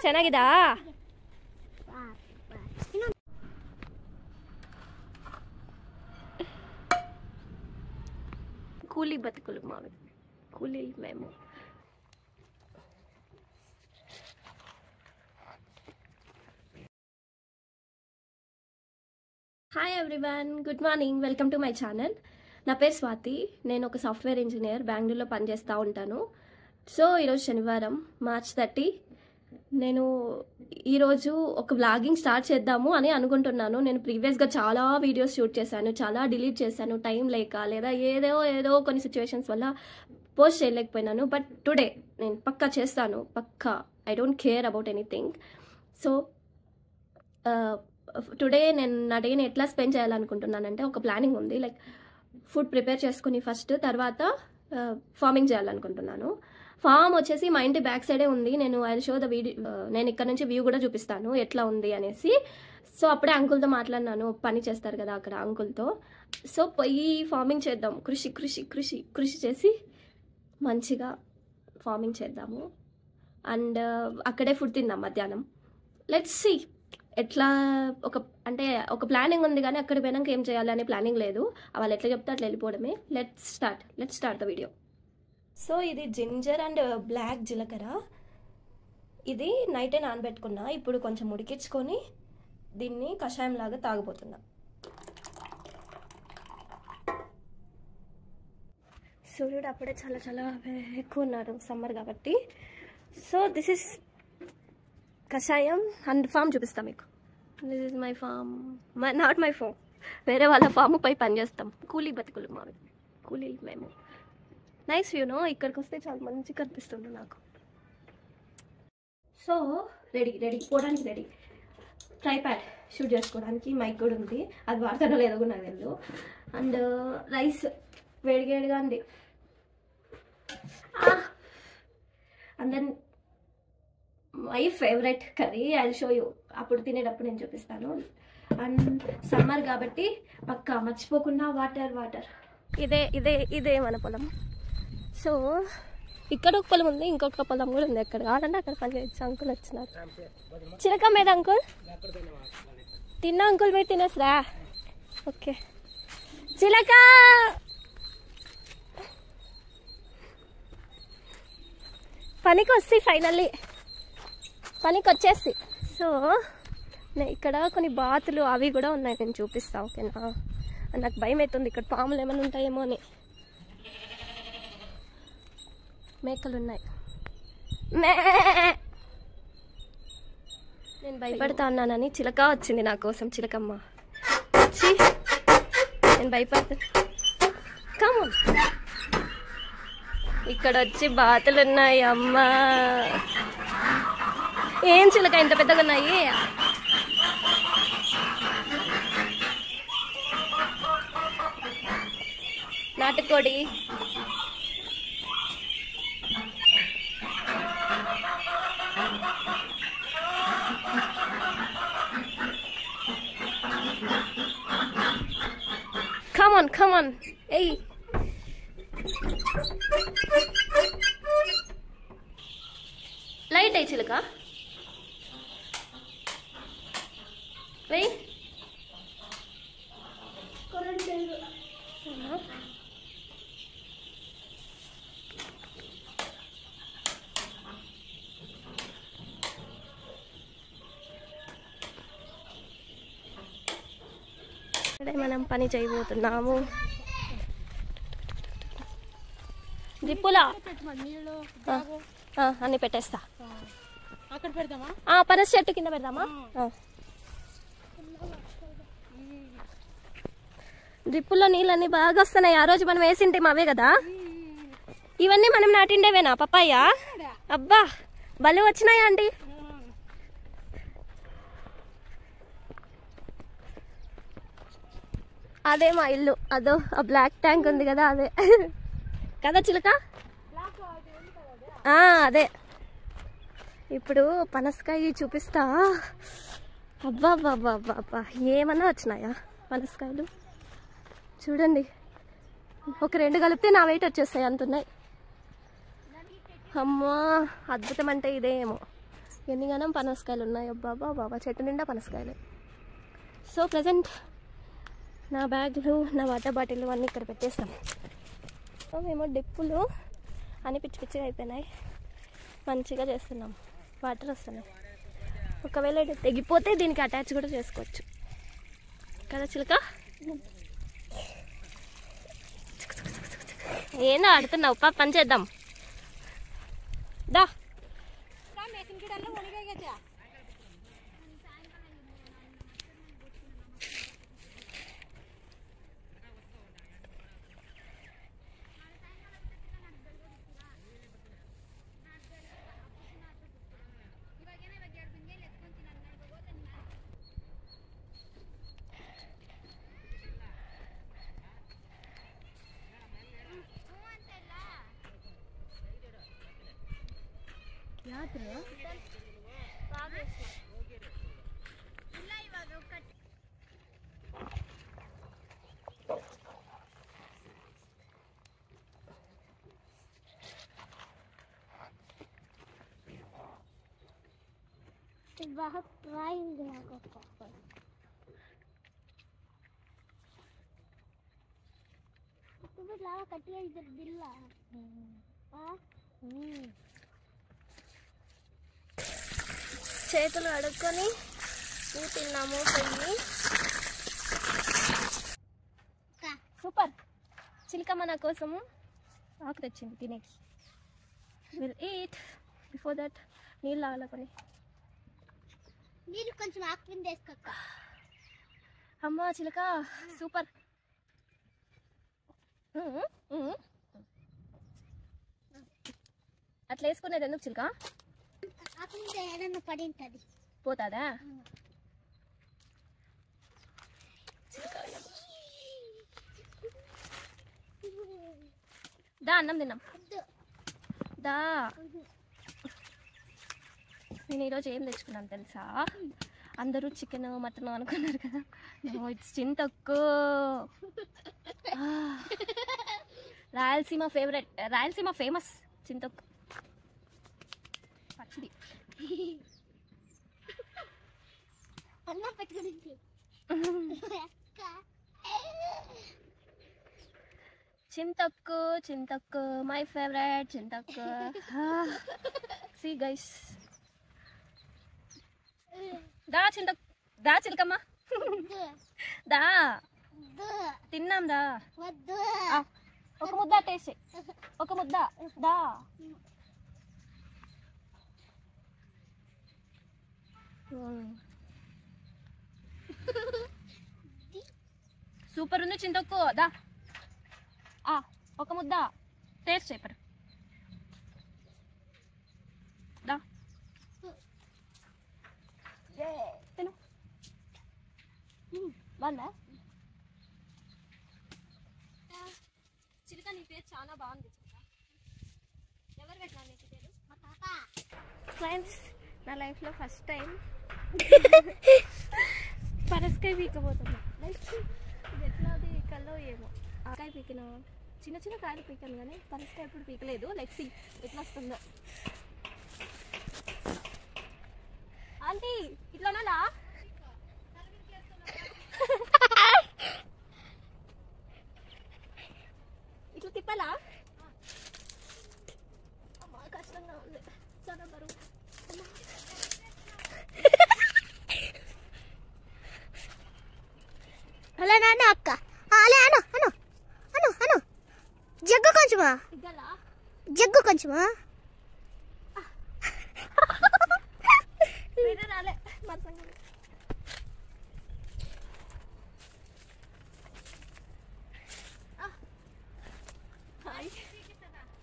ಚೆನ್ನಾಗಿದಾ? కూలీ బతుకులు మావి, కూలీలు మేము. Hi everyone, good morning, welcome to my channel. నా పేరు స్వాతి, నేను ఒక సాఫ్ట్వేర్ ఇంజనీర్, బెంగళూరులో పనిచేస్తూ ఉంటాను. సో ఈరోజు శనివారం, మార్చ్ 30. నేను ఈరోజు ఒక వ్లాగింగ్ స్టార్ట్ చేద్దాము అని అనుకుంటున్నాను. నేను ప్రీవియస్గా చాలా వీడియోస్ షూట్ చేశాను, చాలా డిలీట్ చేశాను, టైం లేక లేదా ఏదో కొన్ని సిచ్యువేషన్స్ వల్ల పోస్ట్ చేయలేకపోయినాను. బట్ టుడే నేను పక్కా చేస్తాను, పక్కా. I don't care about anything. So today నేను నా డేని ఎట్లా స్పెండ్ చేయాలనుకుంటున్నానంటే, ఒక ప్లానింగ్ ఉంది. లైక్ ఫుడ్ ప్రిపేర్ చేసుకుని ఫస్ట్, తర్వాత ఫార్మింగ్ చేయాలనుకుంటున్నాను. ఫామ్ వచ్చేసి మా ఇంటి బ్యాక్ సైడే ఉంది. నేను ఐ షో ద వీడియో, నేను ఇక్కడ నుంచి వ్యూ కూడా చూపిస్తాను ఎట్లా ఉంది అనేసి. సో అప్పుడే అంకుల్తో మాట్లాడినాను, పని చేస్తారు కదా అక్కడ అంకుల్తో. సో పోయి ఫార్మింగ్ చేద్దాం, కృషి చేసి మంచిగా ఫార్మింగ్ చేద్దాము. అండ్ అక్కడే ఫుడ్ తిందాం మధ్యాహ్నం. లెట్స్ సీ ఎట్లా. ఒక ప్లానింగ్ ఉంది, కానీ అక్కడ పోయినాక ఏం చేయాలి అనే ప్లానింగ్ లేదు. వాళ్ళు ఎట్లా చెప్తే అట్లా వెళ్ళిపోవడమే. Let's start the video. So ఇది జింజర్ అండ్ బ్లాక్ జీలకర్ర. ఇది నైటే నానబెట్టుకున్నా. ఇప్పుడు కొంచెం ఉడికించుకొని దీన్ని కషాయం లాగా తాగబోతున్నా. సూర్యుడు అప్పుడే చాలా ఎక్కువ ఉన్నారు, సమ్మర్ కాబట్టి. సో దిస్ ఇస్ కషాయం అండ్ ఫామ్ చూపిస్తాం మీకు. This is my farm, not my farm, వేరే వాళ్ళ ఫామ్ పై పనిచేస్తాం. కూలీ బతుకులు మావి, కూలీలు మేము. నైస్ వ్యూ నో, ఇక్కడికి వస్తే చాలా మంచిగా కనిపిస్తుంది నాకు. సో రెడీ పోవడానికి రెడీ. ట్రైప్యాడ్ షూట్ చేసుకోవడానికి మైక్ కూడా ఉంది, అది వాడతానో లేదో కూడా నాకు తెలియదు. అండ్ రైస్ వేడిగా ఉంది. And then my favourite curry, I show you. అప్పుడు తినేటప్పుడు నేను చూపిస్తాను. అండ్ సమ్మర్ కాబట్టి పక్కా మర్చిపోకుండా వాటర్. ఇదే మన పొలం. సో ఇక్కడ ఒక పొలం ఉంది, ఇంకొక పొలం కూడా ఉంది. ఎక్కడ కావాలంటే అక్కడ పని చేయొచ్చు. అంకుల్ వచ్చినారు. చిలక మీద అంకుల్ తిన్నా, అంకుల్ మీరు తినేసరా? ఓకే చిలక. పనికి వస్తే ఫైనల్లీ పనికి వచ్చేసి. సో ఇక్కడ కొన్ని బాతులు అవి కూడా ఉన్నాయి, నేను చూపిస్తా. ఓకేనా? నాకు భయం అవుతుంది, ఇక్కడ పాములు ఏమైనా ఉంటాయేమో అని. మేకలు ఉన్నాయి. నేను భయపడతా అన్నానని చిలక వచ్చింది నా కోసం. చిలకమ్మ వచ్చి నేను భయపడతాను. కమ్, ఇక్కడ వచ్చి బాతులు ఉన్నాయి. అమ్మా, ఏం చిలక ఇంత పెద్దగా ఉన్నాయి. నాటుకోడి. Come on. Hey. Light అయ్యి చిలక. వెయ్. మనం పని చేయబోతున్నాము. జిప్పులా అన్ని పెట్టేస్తా. పనస చెట్టు కింద పెడదామా? డ్రిప్పుల్లో నీళ్ళన్నీ బాగా వస్తున్నాయి. ఆ రోజు మనం వేసింటే అవే కదా. ఇవన్నీ మనం నాటిండేవేనా పప్పాయ? అబ్బా భలే వచ్చినాయా అండి. అదే మా ఇల్లు, అదో ఆ బ్లాక్ ట్యాంక్ ఉంది కదా, అదే కదా చిలక. అదే. ఇప్పుడు పనసకాయ చూపిస్తా. అబ్బా ఏమన్నా వచ్చినాయా పనసకాయలు? చూడండి, ఒక 2 కలిపితే నా వెయిట్ వచ్చేస్తాయి, అంతున్నాయి. అమ్మా అద్భుతం అంటే ఇదేమో. ఎన్నిగానం పనసకాయలు ఉన్నాయో బాబా బాబా, చెట్టు నిండా పనసకాయలు. సో ప్రజెంట్ నా బ్యాగులు, నా వాటర్ బాటిల్ అన్నీ ఇక్కడ పెట్టేస్తాం. మేము డిప్పులు అన్నీ పిచ్చి పిచ్చిగా అయిపోయినాయి, మంచిగా చేస్తున్నాం. వాటర్ వస్తున్నాయి. ఒకవేళ ఇది తెగిపోతే దీనికి అటాచ్ కూడా చేసుకోవచ్చు కదా చిలక. ఏందో ఆడుతున్నావు, పని చేద్దాం దా. बहुत ट्राइंग को तुम्हें लावा कटिया इधर दिल्ला చేతులు అడుక్కొని తిన్నాము పొయ్యి. సూపర్. చిలకమ్మ నా కోసము ఆకు తెచ్చింది, తినేకి. Will eat. బిఫోర్ దట్ నీళ్ళు తాగలేకొని. నీళ్ళు కొంచెం ఆకు కింద వేసుకోక. అమ్మ చిలక సూపర్. అట్లా వేసుకునేది ఎందుకు చిలక? ఆకు మీద ఏదన్నా పడి ఉంటుంది, పోతాదా? దా అన్నం తిన్నాం దా. నేను ఈరోజు ఏం తెచ్చుకున్నాను తెలుసా? అందరూ చికెన్ మటన్ అనుకున్నారు కదా, ఇట్స్ చింతొక్కు. రాయలసీమ ఫేవరెట్, రాయలసీమ ఫేమస్ చింతొక్కు పచ్చిది. అన్నం పెట్టుకుని చింతొక్కు, చింతొక్కు మై ఫేవరెట్ చింతొక్కు. సీ గైస్, దా చింతొక్కు, దా చిలకమ్మ దా తిన్నాం దా. ఒక ముద్ద టేస్ట్, ఒక ముద్ద దా. సూపర్ ఉంది చింతొక్కు దా. ఒక ముద్ద టేస్ట్ చెప్పరు దా. తిను. బాగుందా చిలక? నీ పేరు చాలా బాగుంది చిలక. ఎవరు పెట్టాలి నీకు పేరు? మా తాత. ఫ్రెండ్స్, నా లైఫ్లో ఫస్ట్ టైం పనసకాయ పీకపోతున్నా. లైక్ ఇది ఎట్లాది కల్లో ఏమో. ఆకాయ పీకిన, చిన్న చిన్న కాయలు పీకాను కానీ పనసకాయ ఎప్పుడు పీకలేదు. లైక్ సి ఎట్లా వస్తుందో. ఆంటీ ఇట్లానా? ఇట్లా తిప్పాలా? అమ్మా కష్టంగా ఉంది, చాలా బరువు. అలా నాన్న అక్క అలా అను అను అను అను జగ్గు కొంచెమా, జగ్గు కొంచెమా. రాలే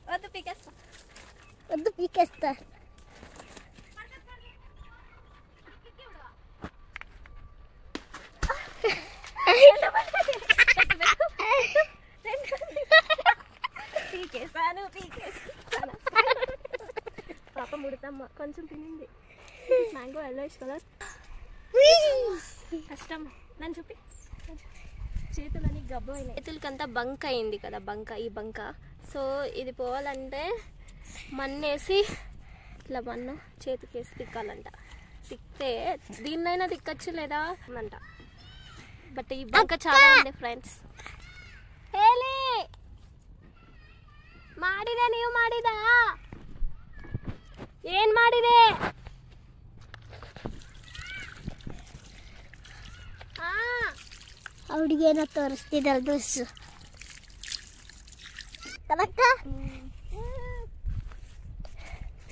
వద్దు పీకేస్తా, వద్దు పీకేస్తా. పీకేసాను పీకేసాను. పాప ముడతమ్మ కొంచెం తినింది. Mango yellowish colour. కష్టం. నన్ను చూపి. చేతులని గబ్బు అయినాయి. చేతులకంతా బంక్ అయింది కదా, బంక, ఈ బంక. సో ఇది పోవాలంటే మన్నేసి ఇట్లా మన్ను చేతికేసి తిక్కాలంట. తిక్కితే దీన్నైనా తిక్కచ్చు లేదా అంట. బట్ ఈ బంక చాలా ఉంది ఫ్రెండ్స్. ಮಾಡಿದೆ ನೀವು ಮಾಡಿದ ಏನ್ ಮಾಡಿದೆ? ಅವಳಿಗೇನೋ ತೋರಿಸ್ತಿದ್ದಲ್ಲ ಡ್ರೆಸ್ ಕದಕ್ಕ.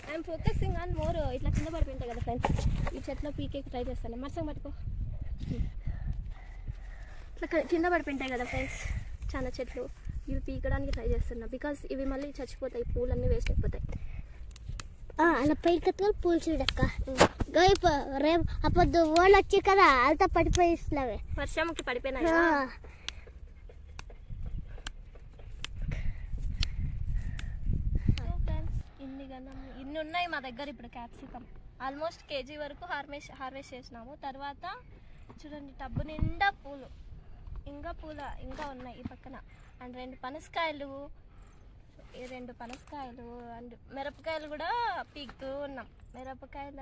I'm focusing on more. ఇట్లా కింద పడిపోయింటాయి కదా ఫ్రెండ్స్, ఈ చెట్లో పీకేకి ట్రై చేస్తాను. మరసం పట్టుకో. ఇట్లా కింద పడిపోయింటాయి కదా ఫ్రెండ్స్ చాలా చెట్లు, ఇవి పీకడానికి ట్రై చేస్తున్నా. బికాస్ ఇవి మళ్ళీ చచ్చిపోతాయి, పూలన్నీ వేస్ట్ అయిపోతాయి. అలా పైకి కట్టుకొని పూలు చూడక్క. రేపు అప్పుడు వాళ్ళు వచ్చి కదా వాళ్ళతో పడిపోయిస్తున్నావే, వర్షంకి పడిపోయినాయి. ఇన్ని ఉన్నాయి మా దగ్గర ఇప్పుడు. క్యాప్సికమ్ ఆల్మోస్ట్ కేజీ వరకు హార్వెస్ట్ చేసినాము. తర్వాత చూడండి టబ్బు నిండా పూలు, ఇంకా ఉన్నాయి ఈ పక్కన. అండ్ 2 పనసకాయలు, అండ్ మిరపకాయలు కూడా పీకుతూ ఉన్నాం. మిరపకాయలు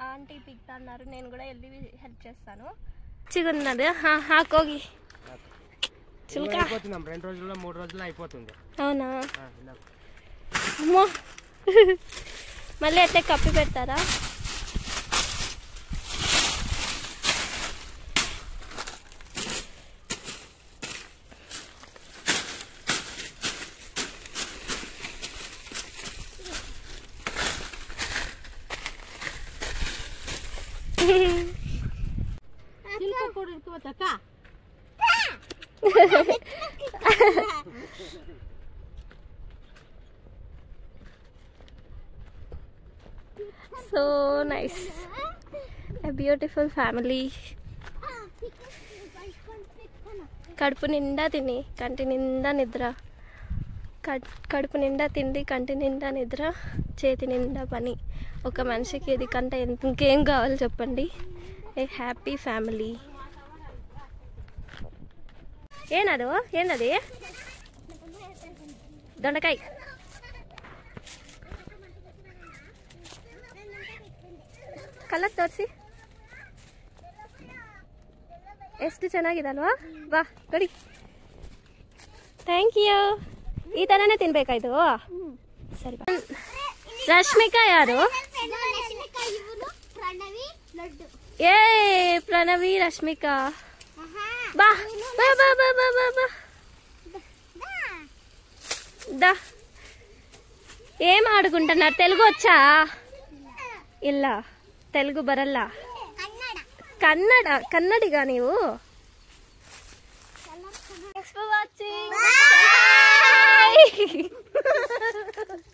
ఆంటీ పీకుతా అన్నారు, నేను కూడా వెళ్ళి హెల్ప్ చేస్తాను. చిగున్నది కోగి చిలుక. 2 రోజుల్లో 3 రోజుల్లో అయిపోతుంది. అవునా? అమ్మో మళ్ళీ అట్లే కప్పి పెడతారా? So nice, a beautiful family. కడుపు నిండా తిని కంటి నిండా నిద్ర, కడుపు నిండా తిండి కంటి నిండా నిద్ర, చేతి నిండా పని. ఒక మనిషికి ఇది కంటే ఇంకేం కావాలి చెప్పండి? A happy family. ఏందది? దొండకాయ. ಕಲರ್ ತೋರಿಸಿ. ಎಷ್ಟು ಚೆನ್ನಾಗಿದೆ ಅಲ್ವಾ? ಬಾ ನೋಡಿ. Thank you. ಈ ಥರನೇ ತಿನ್ಬೇಕಾಯ್ತು. ಸರಿ ಬಾ. ರಶ್ಮಿಕಾ ಯಾರು? ಏ ಪ್ರಣವಿ ರಶ್ಮಿಕಾ. ಬಾ ಬಾ ಬಾ ಬಾ ಬಾ ಬಾ ಬಾ దా. ఏం ఆడుకుంటున్నారు? తెలుగు వచ్చా? ಇಲ್ಲ, తెలుగు బరಲ್ಲ. కన్నడిగా నీవు? Thanks for watching. Bye.